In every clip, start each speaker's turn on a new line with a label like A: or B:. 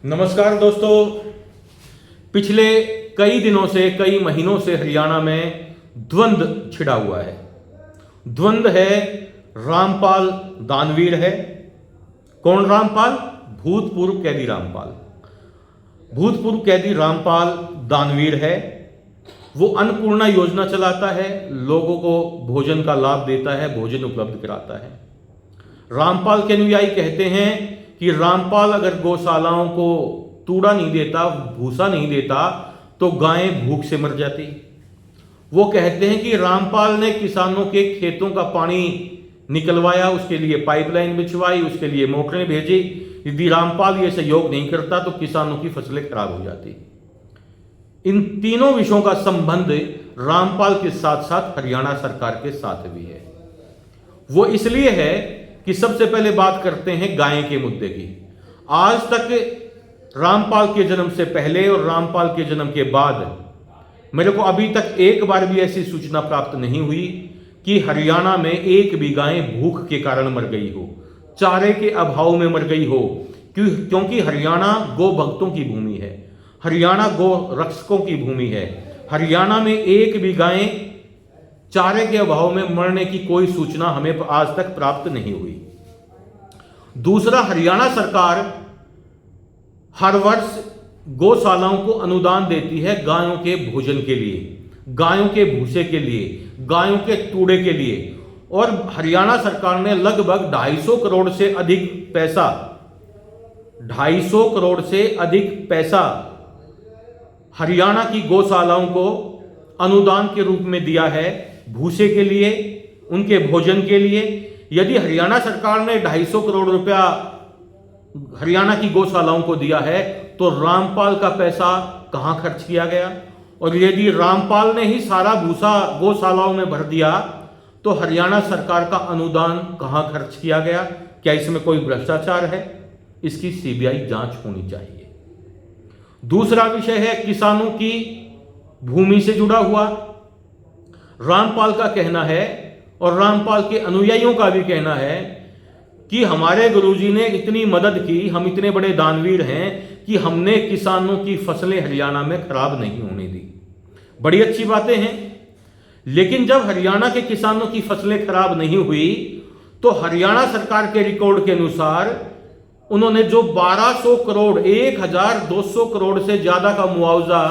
A: नमस्कार दोस्तों। पिछले कई दिनों से कई महीनों से हरियाणा में द्वंद्व छिड़ा हुआ है। द्वंद्व है रामपाल दानवीर है। कौन रामपाल? भूतपूर्व कैदी रामपाल। भूतपूर्व कैदी रामपाल दानवीर है। वो अन्नपूर्णा योजना चलाता है, लोगों को भोजन का लाभ देता है, भोजन उपलब्ध कराता है। रामपाल के अनुयायी कहते हैं कि रामपाल अगर गौशालाओं को तूड़ा नहीं देता, भूसा नहीं देता, तो गायें भूख से मर जाती। वो कहते हैं कि रामपाल ने किसानों के खेतों का पानी निकलवाया, उसके लिए पाइपलाइन बिछवाई, उसके लिए मोटरें भेजी। यदि रामपाल ये सहयोग नहीं करता तो किसानों की फसलें खराब हो जाती। इन तीनों विषयों का संबंध रामपाल के साथ साथ हरियाणा सरकार के साथ भी है। वो इसलिए है कि सबसे पहले बात करते हैं गाय के मुद्दे की। आज तक रामपाल के जन्म से पहले और रामपाल के जन्म के बाद मेरे को अभी तक एक बार भी ऐसी सूचना प्राप्त नहीं हुई कि हरियाणा में एक भी गाय भूख के कारण मर गई हो, चारे के अभाव में मर गई हो। क्योंकि हरियाणा गो भक्तों की भूमि है, हरियाणा गो रक्षकों की भूमि है। हरियाणा में एक भी गाय चारे के अभाव में मरने की कोई सूचना हमें आज तक प्राप्त नहीं हुई। दूसरा, हरियाणा सरकार हर वर्ष गौशालाओं को अनुदान देती है गायों के भोजन के लिए, गायों के भूसे के लिए, गायों के तूड़े के लिए। और हरियाणा सरकार ने लगभग 250 करोड़ से अधिक पैसा 250 करोड़ से अधिक पैसा हरियाणा की गौशालाओं को अनुदान के रूप में दिया है, भूसे के लिए, उनके भोजन के लिए। यदि हरियाणा सरकार ने 250 करोड़ रुपया हरियाणा की गौशालाओं को दिया है तो रामपाल का पैसा कहां खर्च किया गया? और यदि रामपाल ने ही सारा भूसा गौशालाओं में भर दिया तो हरियाणा सरकार का अनुदान कहां खर्च किया गया? क्या इसमें कोई भ्रष्टाचार है? इसकी सीबीआई जांच होनी चाहिए। दूसरा विषय है किसानों की भूमि से जुड़ा हुआ। रामपाल का कहना है और रामपाल के अनुयायियों का भी कहना है कि हमारे गुरुजी ने इतनी मदद की, हम इतने बड़े दानवीर हैं कि हमने किसानों की फसलें हरियाणा में खराब नहीं होने दी। बड़ी अच्छी बातें हैं, लेकिन जब हरियाणा के किसानों की फसलें खराब नहीं हुई तो हरियाणा सरकार के रिकॉर्ड के अनुसार उन्होंने जो 1200 करोड़ 1200 करोड़ से ज्यादा का मुआवजा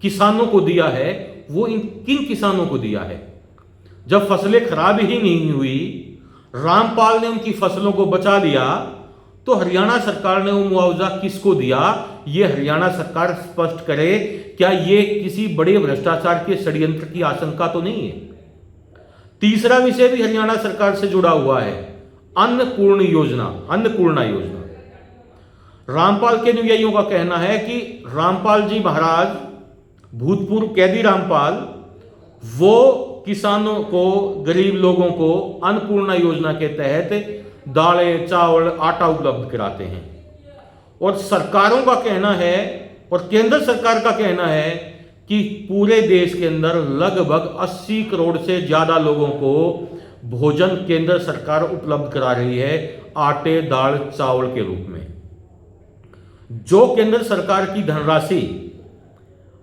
A: किसानों को दिया है, वो किन किसानों को दिया है? जब फसलें खराब ही नहीं हुई, रामपाल ने उनकी फसलों को बचा लिया, तो हरियाणा सरकार ने वो मुआवजा किसको दिया? ये हरियाणा सरकार स्पष्ट करे। क्या ये किसी बड़े भ्रष्टाचार के षड्यंत्र की आशंका तो नहीं है? तीसरा विषय भी हरियाणा सरकार से जुड़ा हुआ है, अन्नपूर्णा योजना। रामपाल के अनुयायियों का कहना है कि रामपाल जी महाराज, भूतपूर्व कैदी रामपाल, वो किसानों को, गरीब लोगों को अन्नपूर्णा योजना के तहत दालें, चावल, आटा उपलब्ध कराते हैं। और सरकारों का कहना है और केंद्र सरकार का कहना है कि पूरे देश के अंदर लगभग 80 करोड़ से ज्यादा लोगों को भोजन केंद्र सरकार उपलब्ध करा रही है, आटे, दाल, चावल के रूप में। जो केंद्र सरकार की धनराशि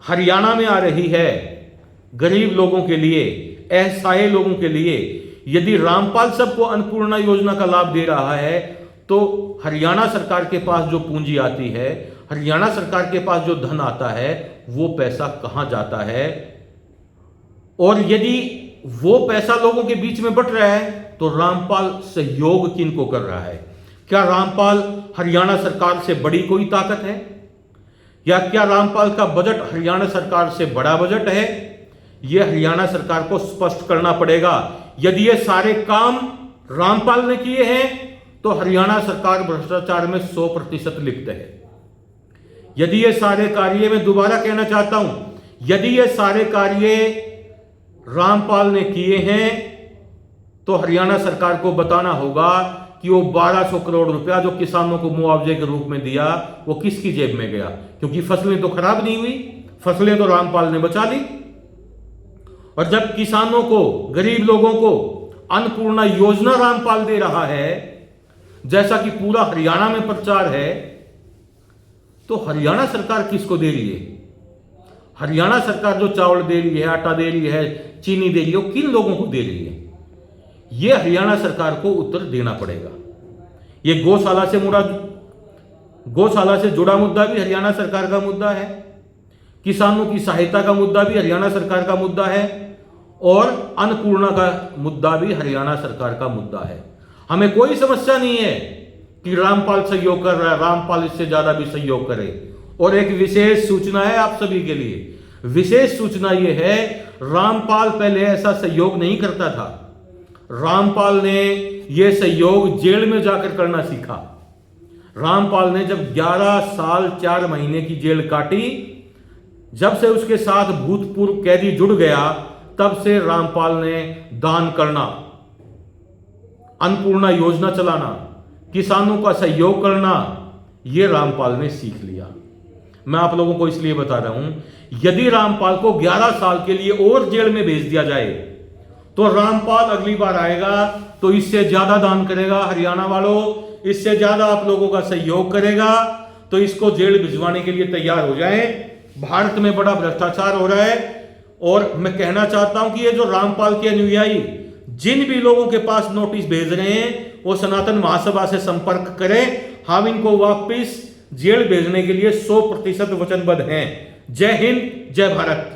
A: हरियाणा में आ रही है गरीब लोगों के लिए, असहाय लोगों के लिए, यदि रामपाल सबको अन्नपूर्णा योजना का लाभ दे रहा है तो हरियाणा सरकार के पास जो पूंजी आती है, हरियाणा सरकार के पास जो धन आता है, वो पैसा कहां जाता है? और यदि वो पैसा लोगों के बीच में बंट रहा है तो रामपाल सहयोग किनको कर रहा है? क्या रामपाल हरियाणा सरकार से बड़ी कोई ताकत है? या क्या रामपाल का बजट हरियाणा सरकार से बड़ा बजट है? यह हरियाणा सरकार को स्पष्ट करना पड़ेगा। यदि ये सारे काम रामपाल ने किए हैं तो हरियाणा सरकार भ्रष्टाचार में 100% लिप्त है। यदि ये सारे कार्य, मैं दोबारा कहना चाहता हूं, यदि ये सारे कार्य रामपाल ने किए हैं तो हरियाणा सरकार को बताना होगा कि वो 1200 करोड़ रुपया जो किसानों को मुआवजे के रूप में दिया, वो किसकी जेब में गया? क्योंकि फसलें तो खराब नहीं हुई, फसलें तो रामपाल ने बचा ली। और जब किसानों को, गरीब लोगों को अन्नपूर्णा योजना रामपाल दे रहा है, जैसा कि पूरा हरियाणा में प्रचार है, तो हरियाणा सरकार किसको दे रही है? हरियाणा सरकार जो चावल दे रही है, आटा दे रही है, चीनी दे रही है, वो किन लोगों को दे रही है? ये हरियाणा सरकार को उत्तर देना पड़ेगा। ये गौशाला से जुड़ा मुद्दा भी हरियाणा सरकार का मुद्दा है, किसानों की सहायता का मुद्दा भी हरियाणा सरकार का मुद्दा है, और अन्नपूर्णा का मुद्दा भी हरियाणा सरकार का मुद्दा है। हमें कोई समस्या नहीं है कि रामपाल सहयोग कर रहा है, रामपाल इससे ज्यादा भी सहयोग करे। और एक विशेष सूचना है आप सभी के लिए, विशेष सूचना यह है, रामपाल पहले ऐसा सहयोग नहीं करता था। रामपाल ने यह सहयोग जेल में जाकर करना सीखा। रामपाल ने जब 11 साल 4 महीने की जेल काटी, जब से उसके साथ भूतपूर्व कैदी जुड़ गया, तब से रामपाल ने दान करना, अन्नपूर्णा योजना चलाना, किसानों का सहयोग करना, यह रामपाल ने सीख लिया। मैं आप लोगों को इसलिए बता रहा हूं, यदि रामपाल को 11 साल के लिए और जेल में भेज दिया जाए तो रामपाल अगली बार आएगा तो इससे ज्यादा दान करेगा। हरियाणा वालों, इससे ज्यादा आप लोगों का सहयोग करेगा, तो इसको जेल भिजवाने के लिए तैयार हो जाएं। भारत में बड़ा भ्रष्टाचार हो रहा है, और मैं कहना चाहता हूं कि ये जो रामपाल के अनुयायी जिन भी लोगों के पास नोटिस भेज रहे हैं, वो सनातन महासभा से संपर्क करें। हम इनको वापस जेल भेजने के लिए 100% वचनबद्ध हैं। जय हिंद, जय भारत।